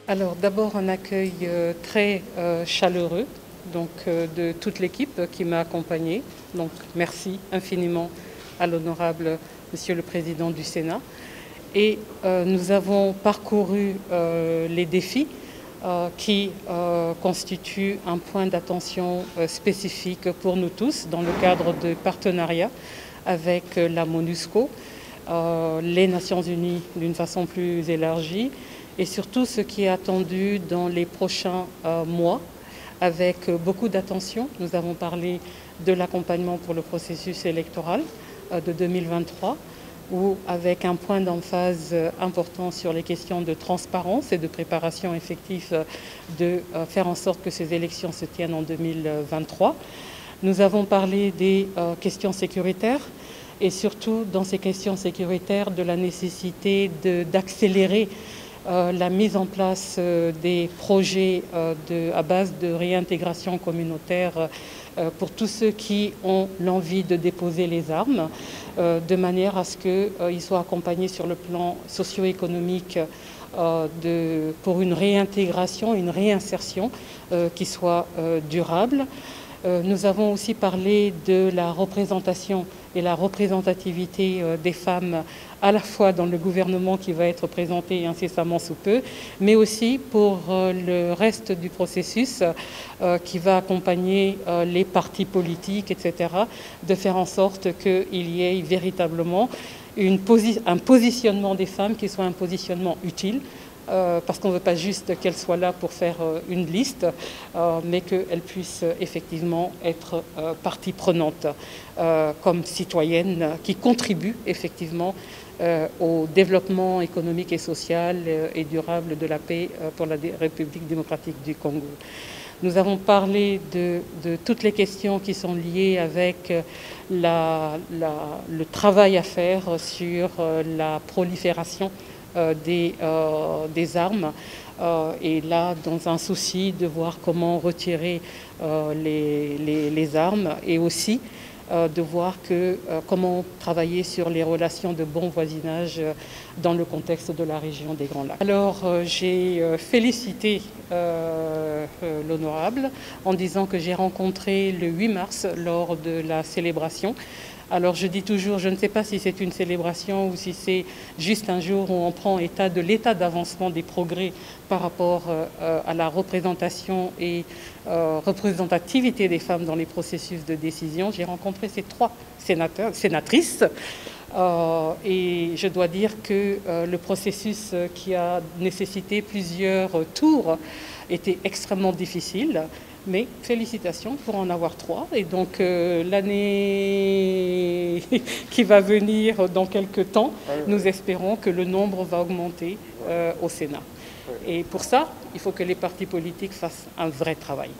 Alors d'abord un accueil très chaleureux de toute l'équipe qui m'a accompagnée. Donc merci infiniment à l'honorable Monsieur le Président du Sénat. Et nous avons parcouru les défis qui constituent un point d'attention spécifique pour nous tous dans le cadre de partenariat avec la MONUSCO, les Nations Unies d'une façon plus élargie, et surtout ce qui est attendu dans les prochains mois avec beaucoup d'attention. Nous avons parlé de l'accompagnement pour le processus électoral de 2023, où avec un point d'emphase important sur les questions de transparence et de préparation effective de faire en sorte que ces élections se tiennent en 2023. Nous avons parlé des questions sécuritaires et surtout dans ces questions sécuritaires de la nécessité d'accélérer la mise en place des projets à base de réintégration communautaire pour tous ceux qui ont l'envie de déposer les armes, de manière à ce qu'ils soient accompagnés sur le plan socio-économique pour une réintégration, une réinsertion qui soit durable. Nous avons aussi parlé de la représentation et la représentativité des femmes à la fois dans le gouvernement qui va être présenté incessamment sous peu, mais aussi pour le reste du processus qui va accompagner les partis politiques, etc., de faire en sorte qu'il y ait véritablement un positionnement des femmes qui soit un positionnement utile, parce qu'on ne veut pas juste qu'elles soient là pour faire une liste, mais qu'elles puissent effectivement être partie prenante comme citoyennes qui contribuent effectivement au développement économique et social et durable de la paix pour la République démocratique du Congo. Nous avons parlé de toutes les questions qui sont liées avec le travail à faire sur la prolifération des armes, et là dans un souci de voir comment retirer les armes, et aussi de voir comment travailler sur les relations de bon voisinage dans le contexte de la région des Grands Lacs. Alors j'ai félicité l'honorable en disant que j'ai rencontré le 8 mars lors de la célébration. Alors je dis toujours, je ne sais pas si c'est une célébration ou si c'est juste un jour où on prend état de l'état d'avancement des progrès par rapport à la représentation et représentativité des femmes dans les processus de décision. J'ai rencontré ces 3 sénatrices et je dois dire que le processus qui a nécessité plusieurs tours était extrêmement difficile. Mais félicitations pour en avoir 3. Et donc l'année qui va venir dans quelques temps, nous espérons que le nombre va augmenter au Sénat. Et pour ça, il faut que les partis politiques fassent un vrai travail.